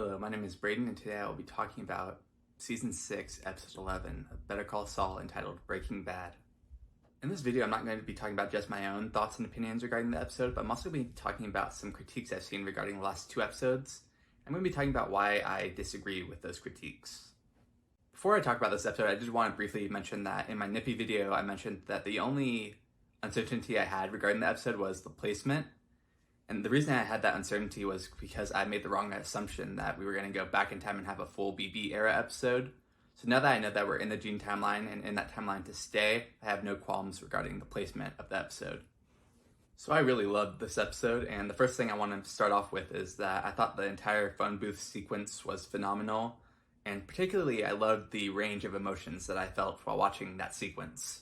Hello, my name is Braden, and today I will be talking about Season 6, Episode 11 of Better Call Saul, entitled Breaking Bad. In this video, I'm not going to be talking about just my own thoughts and opinions regarding the episode, but I'm also going to be talking about some critiques I've seen regarding the last two episodes. I'm going to be talking about why I disagree with those critiques. Before I talk about this episode, I just want to briefly mention that in my Nippy video, I mentioned that the only uncertainty I had regarding the episode was the placement. And the reason I had that uncertainty was because I made the wrong assumption that we were going to go back in time and have a full BB era episode. So now that I know that we're in the Gene timeline and in that timeline to stay, I have no qualms regarding the placement of the episode. So I really loved this episode, and the first thing I want to start off with is that I thought the entire phone booth sequence was phenomenal, and particularly I loved the range of emotions that I felt while watching that sequence.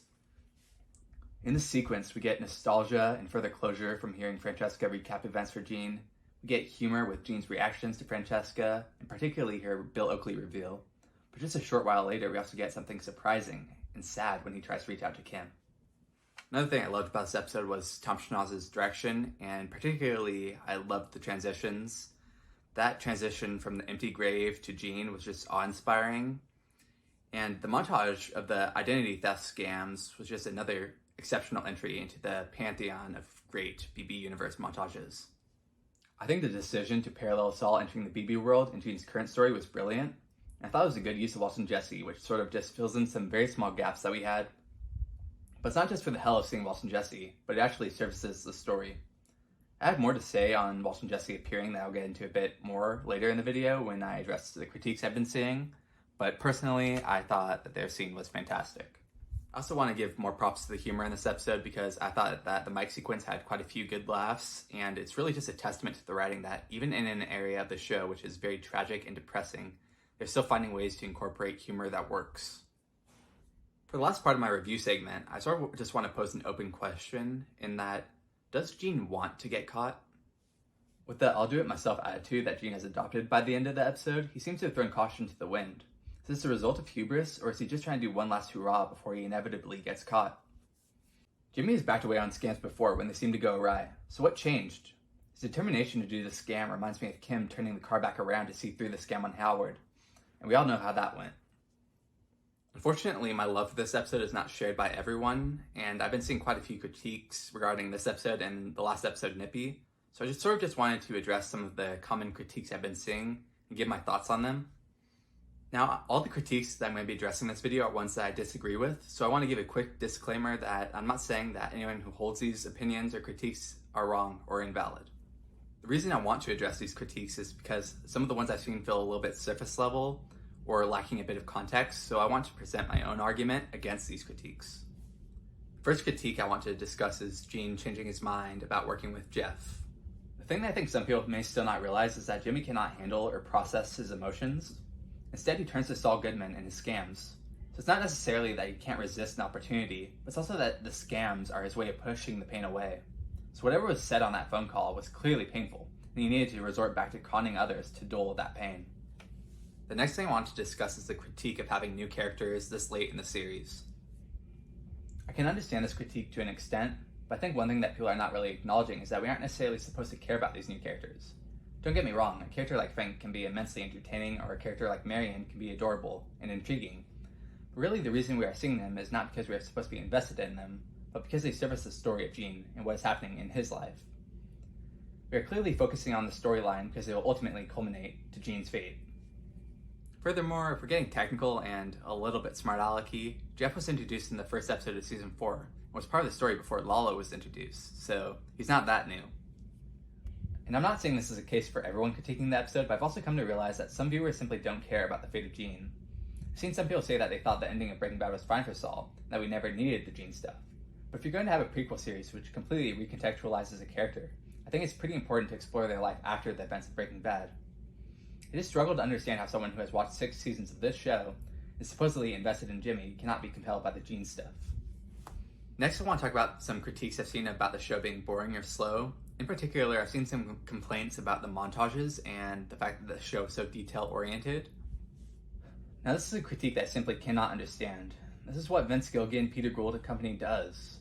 In this sequence, we get nostalgia and further closure from hearing Francesca recap events for Gene. We get humor with Gene's reactions to Francesca, and particularly her Bill Oakley reveal. But just a short while later, we also get something surprising and sad when he tries to reach out to Kim. Another thing I loved about this episode was Tom Schnauz's direction, and particularly I loved the transitions. That transition from the empty grave to Gene was just awe-inspiring. And the montage of the identity theft scams was just another exceptional entry into the pantheon of great BB universe montages. I think the decision to parallel Saul entering the BB world in Gene's current story was brilliant. I thought it was a good use of Walsh and Jesse, which sort of just fills in some very small gaps that we had. But it's not just for the hell of seeing Walsh and Jesse, but it actually services the story. I have more to say on Walsh and Jesse appearing that I'll get into a bit more later in the video when I address the critiques I've been seeing, but personally, I thought that their scene was fantastic. I also want to give more props to the humor in this episode because I thought that the mic sequence had quite a few good laughs, and it's really just a testament to the writing that even in an area of the show which is very tragic and depressing, they're still finding ways to incorporate humor that works. For the last part of my review segment, I sort of just want to pose an open question in that, does Gene want to get caught? With the I'll do it myself attitude that Gene has adopted by the end of the episode, he seems to have thrown caution to the wind. Is this a result of hubris, or is he just trying to do one last hurrah before he inevitably gets caught? Jimmy has backed away on scams before when they seem to go awry, so what changed? His determination to do the scam reminds me of Kim turning the car back around to see through the scam on Howard, and we all know how that went. Unfortunately, my love for this episode is not shared by everyone, and I've been seeing quite a few critiques regarding this episode and the last episode, Nippy, so I just wanted to address some of the common critiques I've been seeing and give my thoughts on them. Now, all the critiques that I'm going to be addressing in this video are ones that I disagree with, so I want to give a quick disclaimer that I'm not saying that anyone who holds these opinions or critiques are wrong or invalid. The reason I want to address these critiques is because some of the ones I've seen feel a little bit surface level or lacking a bit of context, so I want to present my own argument against these critiques. The first critique I want to discuss is Gene changing his mind about working with Jeff. The thing that I think some people may still not realize is that Jimmy cannot handle or process his emotions. Instead, he turns to Saul Goodman and his scams. So it's not necessarily that he can't resist an opportunity, but it's also that the scams are his way of pushing the pain away. So whatever was said on that phone call was clearly painful, and he needed to resort back to conning others to dull that pain. The next thing I want to discuss is the critique of having new characters this late in the series. I can understand this critique to an extent, but I think one thing that people are not really acknowledging is that we aren't necessarily supposed to care about these new characters. Don't get me wrong, a character like Frank can be immensely entertaining, or a character like Marion can be adorable and intriguing. But really, the reason we are seeing them is not because we are supposed to be invested in them, but because they service the story of Gene and what is happening in his life. We are clearly focusing on the storyline because it will ultimately culminate to Gene's fate. Furthermore, if we're getting technical and a little bit smart-alecky, Jeff was introduced in the first episode of Season 4, and was part of the story before Lalo was introduced, so he's not that new. And I'm not saying this is a case for everyone critiquing the episode, but I've also come to realize that some viewers simply don't care about the fate of Gene. I've seen some people say that they thought the ending of Breaking Bad was fine for Saul, and that we never needed the Gene stuff. But if you're going to have a prequel series which completely recontextualizes a character, I think it's pretty important to explore their life after the events of Breaking Bad. I just struggle to understand how someone who has watched 6 seasons of this show is supposedly invested in Jimmy cannot be compelled by the Gene stuff. Next, I want to talk about some critiques I've seen about the show being boring or slow. In particular, I've seen some complaints about the montages and the fact that the show is so detail-oriented. Now, this is a critique that I simply cannot understand. This is what Vince Gilligan, Peter Gould, and company does.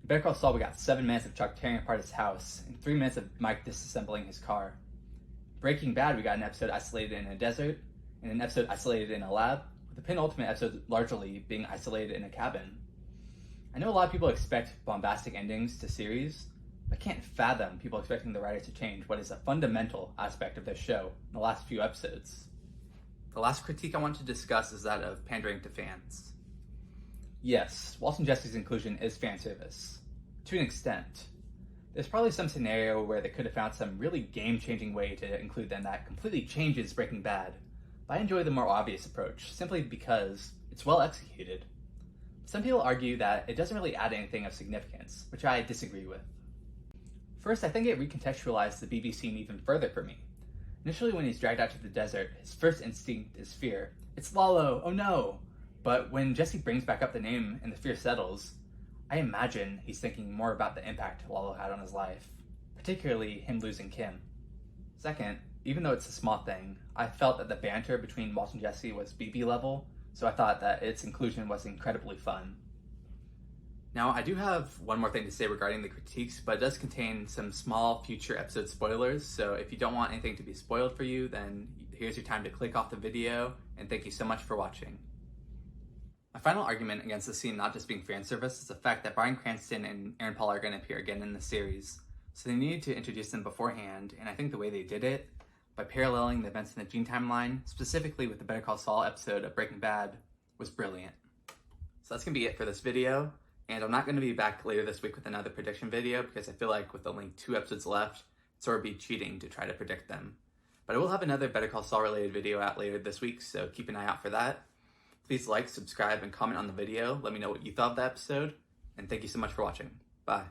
In Better Call Saul, we got 7 minutes of Chuck tearing apart his house and 3 minutes of Mike disassembling his car. Breaking Bad, we got an episode isolated in a desert, and an episode isolated in a lab, with the penultimate episode largely being isolated in a cabin. I know a lot of people expect bombastic endings to series, but I can't fathom people expecting the writers to change what is a fundamental aspect of their show in the last few episodes. The last critique I want to discuss is that of pandering to fans. Yes, Walt and Jesse's inclusion is fan service, to an extent. There's probably some scenario where they could have found some really game-changing way to include them that completely changes Breaking Bad, but I enjoy the more obvious approach, simply because it's well executed. Some people argue that it doesn't really add anything of significance, which I disagree with. First, I think it recontextualized the BB scene even further for me. Initially, when he's dragged out to the desert, his first instinct is fear. It's Lalo, oh no! But when Jesse brings back up the name and the fear settles, I imagine he's thinking more about the impact Lalo had on his life, particularly him losing Kim. Second, even though it's a small thing, I felt that the banter between Walt and Jesse was BB level, so I thought that its inclusion was incredibly fun. Now, I do have one more thing to say regarding the critiques, but it does contain some small future episode spoilers, so if you don't want anything to be spoiled for you, then here's your time to click off the video, and thank you so much for watching. My final argument against the scene not just being fan service is the fact that Bryan Cranston and Aaron Paul are going to appear again in the series, so they needed to introduce them beforehand, and I think the way they did it, by paralleling the events in the Gene timeline, specifically with the Better Call Saul episode of Breaking Bad, was brilliant. So that's going to be it for this video. And I'm not going to be back later this week with another prediction video because I feel like with only 2 episodes left, it's sort of be cheating to try to predict them. But I will have another Better Call Saul related video out later this week, so keep an eye out for that. Please like, subscribe, and comment on the video. Let me know what you thought of the episode. And thank you so much for watching. Bye.